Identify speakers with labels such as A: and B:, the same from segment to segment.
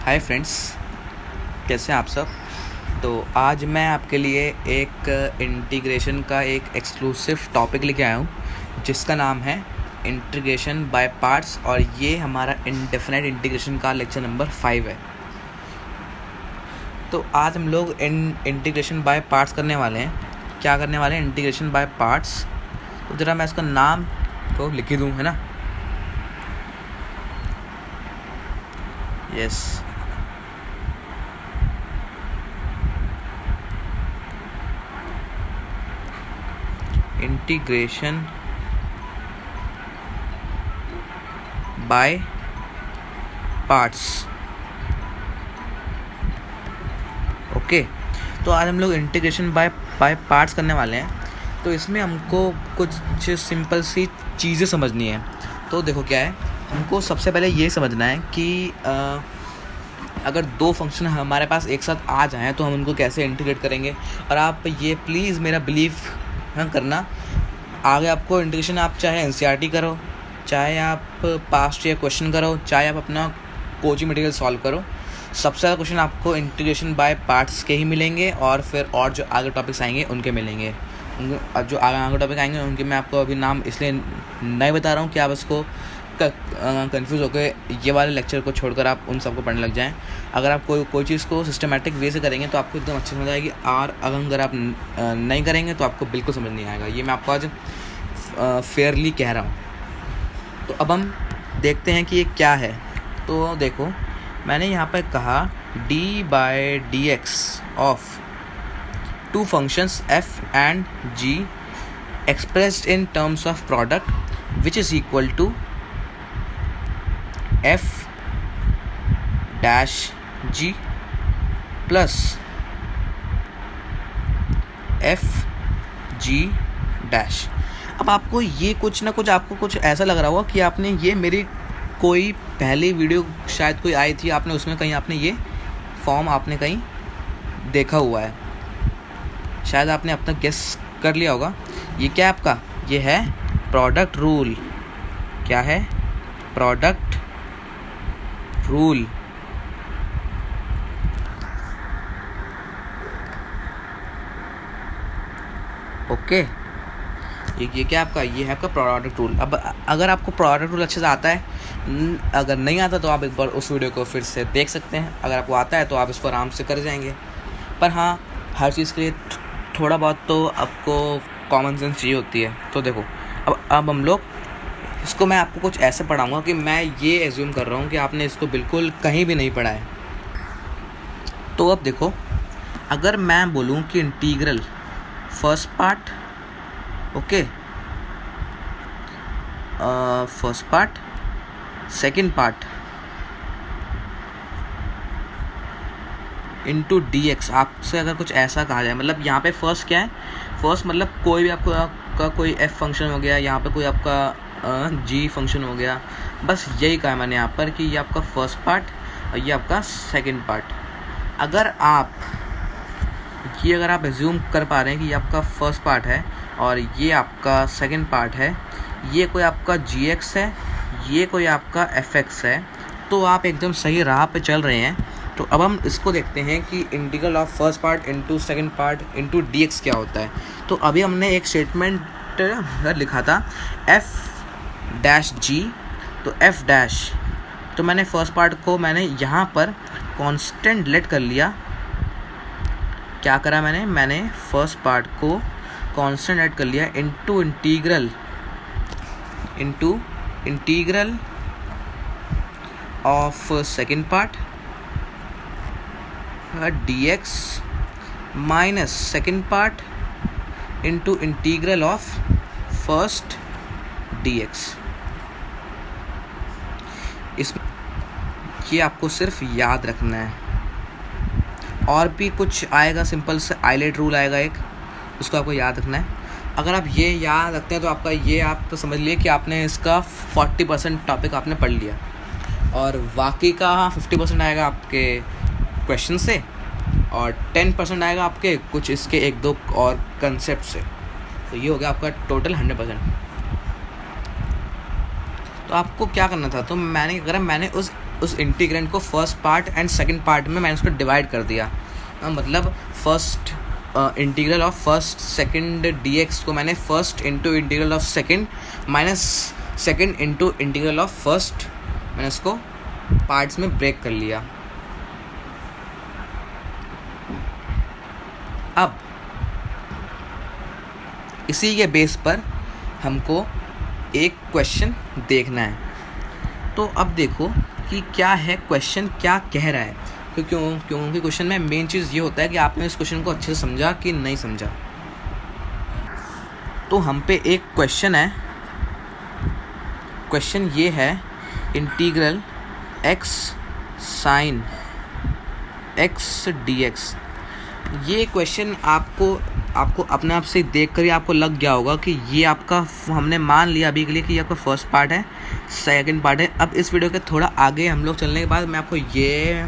A: Hi friends, कैसे हैं आप सब। तो आज मैं आपके लिए एक इंटीग्रेशन का एक एक्सक्लूसिव टॉपिक लेके आया हूँ जिसका नाम है इंटीग्रेशन बाय पार्ट्स, और ये हमारा इंडेफिनाइट इंटीग्रेशन का लेक्चर नंबर 5 है। तो आज हम लोग इंटीग्रेशन बाय पार्ट्स करने वाले हैं। क्या करने वाले हैं? Integration by parts. तो ज़रा मैं इसका नाम तो लिख ही दूँ, है ना। Yes, integration by parts. Okay, तो आज हम लोग इंटीग्रेशन बाय पार्ट्स करने वाले हैं। तो इसमें हमको कुछ सिंपल सी चीज़ें समझनी है। तो देखो क्या है, हमको सबसे पहले ये समझना है कि अगर दो फंक्शन हमारे पास एक साथ आ जाएं तो हम उनको कैसे इंटीग्रेट करेंगे। और आप ये प्लीज़ मेरा बिलीव करना, आगे आपको इंटीग्रेशन आप चाहे एनसीईआरटी करो, चाहे आप पास्ट ईयर क्वेश्चन करो, चाहे आप अपना कोचिंग मटेरियल सॉल्व करो, सबसे ज़्यादा क्वेश्चन आपको इंटीग्रेशन बाय पार्ट्स के ही मिलेंगे। और फिर और जो आगे टॉपिक्स आएंगे उनके मिलेंगे। जो आगे टॉपिक आएंगे उनके मैं आपको अभी नाम इसलिए नहीं बता रहा हूँ कि आप इसको कंफ्यूज होकर ये वाले लेक्चर को छोड़कर आप उन सबको पढ़ने लग जाएं। अगर आप कोई चीज़ को सिस्टमेटिक वे से करेंगे तो आपको एकदम अच्छी समझ आएगी, और अगर आप नहीं करेंगे तो आपको बिल्कुल समझ नहीं आएगा। ये मैं आपको आज फेयरली कह रहा हूँ। तो अब हम देखते हैं कि ये क्या है। तो देखो, मैंने यहाँ पर कहा d/dx of two functions f and g expressed in terms of product which is equal to f dash g plus f g dash। अब आपको ये कुछ ना कुछ आपको कुछ ऐसा लग रहा होगा कि आपने ये मेरी कोई पहली वीडियो शायद कोई आई थी, आपने उसमें कहीं आपने ये फॉर्म आपने कहीं देखा हुआ है, शायद आपने अब तक गेस कर लिया होगा। ये क्या है आपका? ये है प्रोडक्ट रूल। क्या है? Product rule. ओके, ये क्या आपका? ये है आपका प्रोडक्ट रूल। अब अगर आपको प्रोडक्ट रूल अच्छे से आता है, अगर नहीं आता तो आप एक बार उस वीडियो को फिर से देख सकते हैं। अगर आपको आता है तो आप इसको आराम से कर जाएंगे। पर हाँ, हर चीज़ के लिए थोड़ा बहुत तो आपको कॉमन सेंस चाहिए होती है। तो देखो, अब हम लोग इसको मैं आपको कुछ ऐसे पढ़ाऊँगा कि मैं ये एज्यूम कर रहा हूँ कि आपने इसको बिल्कुल कहीं भी नहीं पढ़ा है। तो अब देखो, अगर मैं बोलूँ कि integral first part, okay, first part, second part into dx, आपसे अगर कुछ ऐसा कहा जाए, मतलब यहाँ पे फर्स्ट क्या है? फर्स्ट मतलब कोई भी आपका कोई f फंक्शन हो गया, यहाँ पे कोई आपका g फंक्शन हो गया। बस यही कहा है मैंने यहाँ पर कि ये आपका फर्स्ट पार्ट और ये आपका सेकंड पार्ट। अगर आप एज्यूम कर पा रहे हैं कि ये आपका फर्स्ट पार्ट है और ये आपका सेकंड पार्ट है, ये कोई आपका gx है, ये कोई आपका fx है, तो आप एकदम सही राह पे चल रहे हैं। तो अब हम इसको देखते हैं कि integral of first part into second part into dx क्या होता है। तो अभी हमने एक स्टेटमेंट लिखा था f डैश g, तो f डैश, तो मैंने फर्स्ट पार्ट को मैंने यहाँ पर कांस्टेंट लेट कर लिया। क्या करा मैंने फर्स्ट पार्ट को कांस्टेंट ऐड कर लिया into integral of second part dx minus second part into integral of first dx। इसमें ये आपको सिर्फ याद रखना है। और भी कुछ आएगा, सिंपल से आइलेट रूल आएगा एक, उसको आपको याद रखना है। अगर आप ये याद रखते हैं तो आपका ये आप तो समझ लिए कि आपने इसका 40% टॉपिक आपने पढ़ लिया, और बाकी का 50% आएगा आपके क्वेश्चन से, और 10% आएगा आपके कुछ इसके एक दो और कंसेप्ट से। तो ये हो गया आपका टोटल 100%। तो आपको क्या करना था, तो मैंने उस उस इंटीग्रेंड को first part and second part में मैंने उसको डिवाइड कर दिया। मतलब first integral of first second dx को मैंने first into integral of second minus second into integral of first, मैंने उसको पार्ट्स में ब्रेक कर लिया। अब इसी के बेस पर हमको एक क्वेश्चन देखना है। तो अब देखो कि क्या है क्वेश्चन, क्या कह रहा है। क्योंकि क्वेश्चन में मेन चीज़ ये होता है कि आपने इस क्वेश्चन को अच्छे से समझा कि नहीं समझा। तो हम पे एक क्वेश्चन है, क्वेश्चन ये है integral x sin x dx। ये क्वेश्चन आपको अपने आप से देख कर ही आपको लग गया होगा कि ये आपका, हमने मान लिया अभी के लिए कि ये आपका फर्स्ट पार्ट है, सेकंड पार्ट है। अब इस वीडियो के थोड़ा आगे हम लोग चलने के बाद मैं आपको ये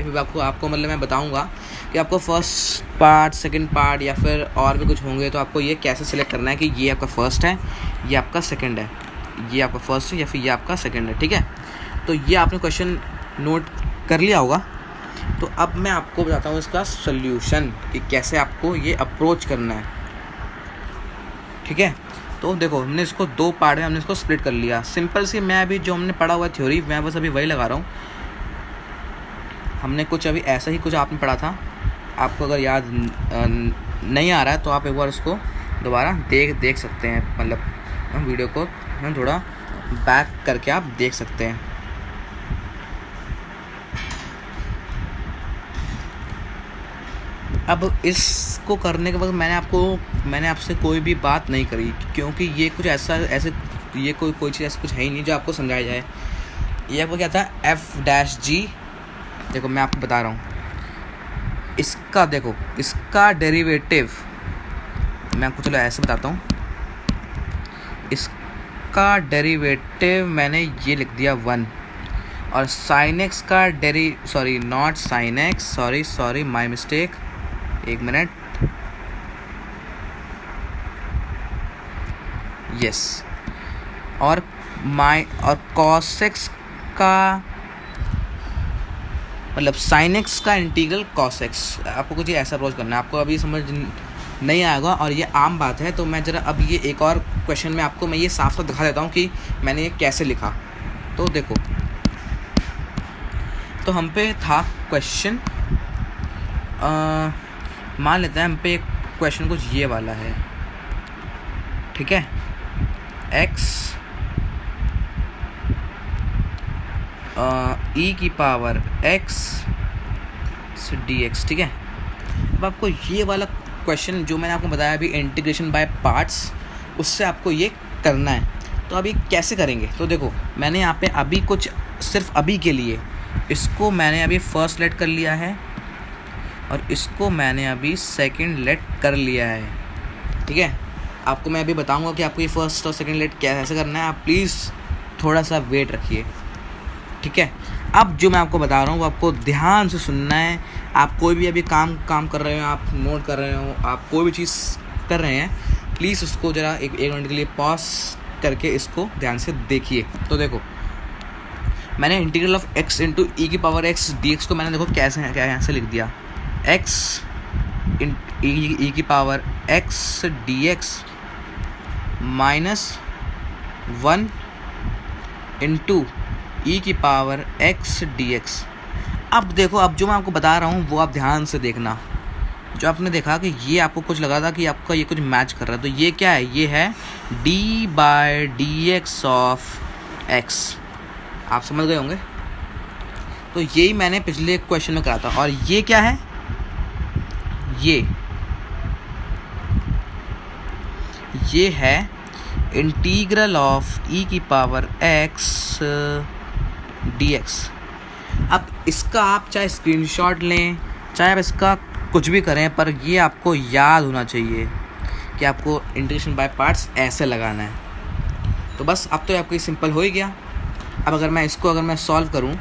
A: फिर आपको मतलब मैं बताऊंगा कि आपको फर्स्ट पार्ट, सेकंड पार्ट या फिर और भी कुछ होंगे, तो आपको ये कैसे सिलेक्ट करना है कि ये आपका फर्स्ट है, ये आपका सेकंड है, ये आपका फर्स्ट है या फिर ये आपका सेकंड है। ठीक है, तो ये आपने क्वेश्चन नोट कर लिया होगा। तो अब मैं आपको बताता हूँ इसका सॉल्यूशन कि कैसे आपको ये अप्रोच करना है। ठीक है, तो देखो हमने इसको दो पार्ट में हमने इसको स्प्लिट कर लिया। सिंपल सी, मैं अभी जो हमने पढ़ा हुआ है थ्योरी, मैं बस अभी वही लगा रहा हूँ। हमने कुछ अभी ऐसा ही कुछ आपने पढ़ा था, आपको अगर याद नहीं आ रहा है तो आप एक बार उसको दोबारा देख सकते हैं। मतलब वीडियो को थोड़ा बैक करके आप देख सकते हैं। अब इसको करने के बाद मैंने आपसे कोई भी बात नहीं करी, क्योंकि ये कुछ ऐसे ये कोई चीज़ ऐसा कुछ है ही नहीं जो आपको समझाया जाए। ये आपको क्या था, f-g। देखो मैं आपको बता रहा हूँ इसका, देखो इसका डेरिवेटिव मैं आपको चलो ऐसे बताता हूँ। इसका डेरिवेटिव मैंने ये लिख दिया 1, और sin x का not sin x, sorry my mistake, एक मिनट, यस। और cos x का मतलब sin x का इंटीग्रल cos x। आपको कुछ ऐसा अप्रोच करना है, आपको अभी समझ नहीं आएगा और ये आम बात है। तो मैं ज़रा अब ये एक और क्वेश्चन में आपको मैं ये साफ साफ दिखा देता हूँ कि मैंने ये कैसे लिखा। तो देखो, तो हम पे था क्वेश्चन, मान लेते हैं हम पे एक क्वेश्चन कुछ ये वाला है। ठीक है, x e की पावर x dx। ठीक है, अब आपको ये वाला क्वेश्चन जो मैंने आपको बताया अभी, इंटीग्रेशन बाय पार्ट्स, उससे आपको ये करना है। तो अभी कैसे करेंगे, तो देखो मैंने यहाँ पे अभी कुछ सिर्फ अभी के लिए इसको मैंने अभी फर्स्ट लेट कर लिया है और इसको मैंने अभी सेकंड लेट कर लिया है। ठीक है, आपको मैं अभी बताऊंगा कि आपको ये फर्स्ट और सेकंड लेट कैसे करना है। आप प्लीज़ थोड़ा सा वेट रखिए। ठीक है, अब जो मैं आपको बता रहा हूँ वो आपको ध्यान से सुनना है। आप कोई भी अभी काम कर रहे हो, आप नोट कर रहे हो, आप कोई भी चीज़ कर रहे हैं, प्लीज़ उसको ज़रा एक मिनट के लिए पॉज करके इसको ध्यान से देखिए। तो देखो मैंने integral of x into e की पावर x dx को मैंने देखो कैसे लिख दिया, x ई की power x dx minus 1 into e की पावर x dx। अब देखो, अब जो मैं आपको बता रहा हूँ वो आप ध्यान से देखना। जो आपने देखा कि ये आपको कुछ लगा था कि आपका ये कुछ मैच कर रहा है, तो ये क्या है, ये है d/dx ऑफ x। आप समझ गए होंगे। तो यही मैंने पिछले क्वेश्चन में करा था। और ये क्या है, ये है इंटीग्रल ऑफ ई की पावर x dx। अब इसका आप चाहे स्क्रीनशॉट लें, चाहे आप इसका कुछ भी करें, पर ये आपको याद होना चाहिए कि आपको इंटीग्रेशन बाय पार्ट्स ऐसे लगाना है। तो बस अब तो आपको ये सिंपल हो ही गया। अब अगर मैं सॉल्व करूं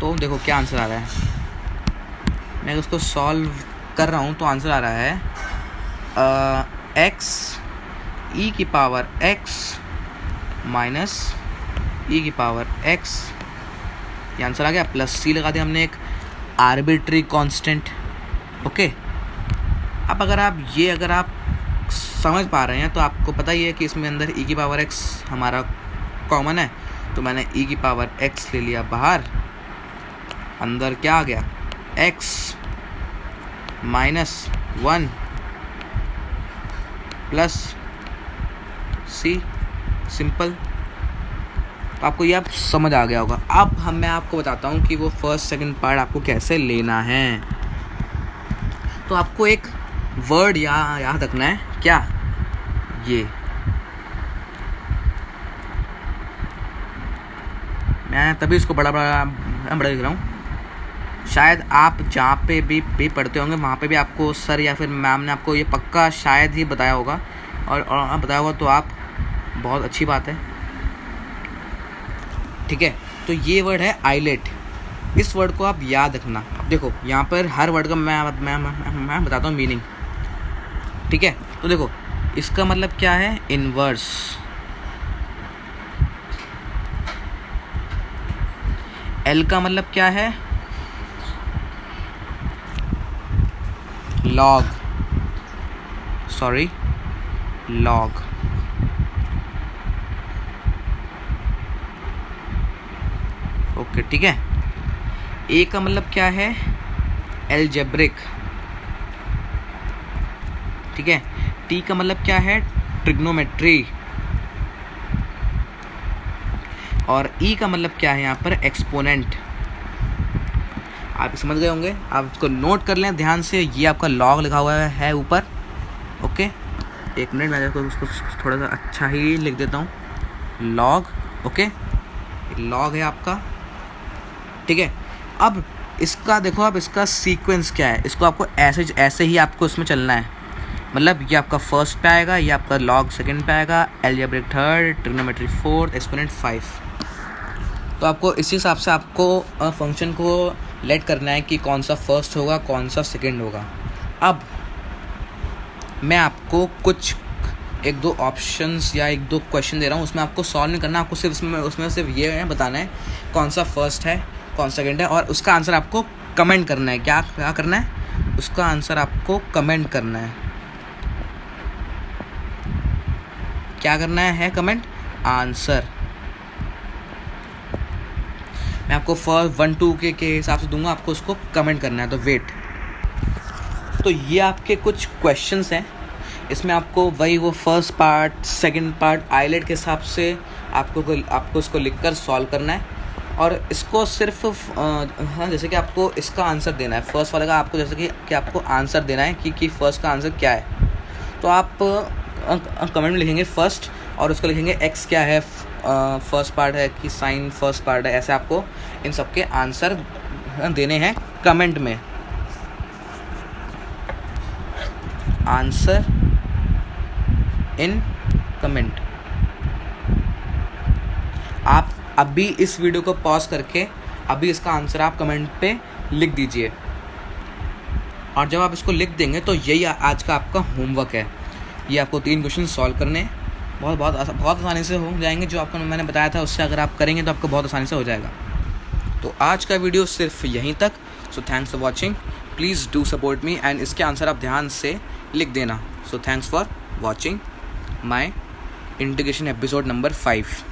A: तो देखो क्या आंसर आ रहा है। मैं उसको सॉल्व कर रहा हूं तो आंसर आ रहा है x ई की पावर x माइनस ई की पावर x, ये आंसर आ गया। प्लस सी लगा दिया हमने एक आर्बिट्री कांस्टेंट। ओके, अब अगर आप समझ पा रहे हैं तो आपको पता ही है कि इसमें अंदर e की पावर x हमारा कॉमन है, तो मैंने e की पावर x ले लिया बाहर। अंदर क्या आ गया, x -1 प्लस c, सिंपल। तो आपको ये आप समझ आ गया होगा। अब मैं आपको बताता हूँ कि वो फर्स्ट सेकंड पार्ट आपको कैसे लेना है। तो आपको एक वर्ड याद रखना है, क्या, ये मैं तभी इसको बड़ा लिख रहा हूँ। शायद आप जहाँ पे भी पढ़ते होंगे वहाँ पे भी आपको सर या फिर मैम ने आपको ये पक्का शायद ही बताया होगा, और बताया होगा तो आप बहुत अच्छी बात है। ठीक है, तो ये वर्ड है आइलेट। इस वर्ड को आप याद रखना। अब देखो यहाँ पर हर वर्ड का मैं बताता हूँ मीनिंग। ठीक है, तो देखो इसका मतलब क्या है, इनवर्स। एल का मतलब क्या है, लॉग, लॉग। ओके, ठीक है। ए का मतलब क्या है, एल्जेब्रिक। ठीक है, टी का मतलब क्या है, ट्रिग्नोमेट्री। और ई का मतलब क्या है यहाँ पर, एक्सपोनेंट। आप समझ गए होंगे, आप इसको नोट कर लें ध्यान से। ये आपका लॉग लिखा हुआ है ऊपर। ओके, एक मिनट, मैं उसको थोड़ा सा अच्छा ही लिख देता हूँ, लॉग। ओके, लॉग है आपका। ठीक है, अब इसका देखो, अब इसका सीक्वेंस क्या है, इसको आपको ऐसे ही आपको इसमें चलना है। मतलब ये आपका फर्स्ट पे आएगा, ये आपका लॉग सेकंड पे आएगा, algebraic third, trigonometry fourth, exponent 5। तो आपको इसी हिसाब से आपको फंक्शन को लेट करना है कि कौन सा फर्स्ट होगा, कौन सा सेकंड होगा। अब मैं आपको कुछ 1-2 ऑप्शंस या 1-2 क्वेश्चन दे रहा हूँ, उसमें आपको सॉल्व नहीं करना, आपको सिर्फ उसमें सिर्फ ये बताना है कौन सा फर्स्ट है, कौन सा सेकंड है, और उसका आंसर आपको कमेंट करना है। क्या करना है, उसका आंसर आपको कमेंट करना है। क्या करना है, कमेंट आंसर। मैं आपको फर्स्ट 1-2 के हिसाब से दूंगा, आपको उसको कमेंट करना है, तो वेट। तो ये आपके कुछ क्वेश्चंस हैं, इसमें आपको वो फर्स्ट पार्ट, सेकंड पार्ट आइलेट के हिसाब से आपको इसको लिखकर सॉल्व करना है। और इसको सिर्फ हाँ, जैसे कि आपको इसका आंसर देना है, फर्स्ट वाले का आपको जैसे कि आपको आंसर देना है कि फर्स्ट का आंसर क्या है। तो आप कमेंट में लिखेंगे फर्स्ट, और उसको लिखेंगे एक्स क्या है, फर्स्ट पार्ट है कि साइन फर्स्ट पार्ट है। ऐसे आपको इन सब के आंसर देने हैं कमेंट में। Answer in comment. आप अभी इस वीडियो को पॉज करके अभी इसका आंसर आप कमेंट पे लिख दीजिए, और जब आप इसको लिख देंगे तो यही आज का आपका होमवर्क है। ये आपको 3 क्वेश्चन सॉल्व करने बहुत आसानी से हो जाएंगे। जो आपको मैंने बताया था उससे अगर आप करेंगे तो आपको बहुत आसानी से हो जाएगा। तो आज का वीडियो सिर्फ यहीं तक। So thanks for watching, please do support me, and इसके आंसर आप ध्यान से लिख देना। So thanks for watching my integration episode number 5।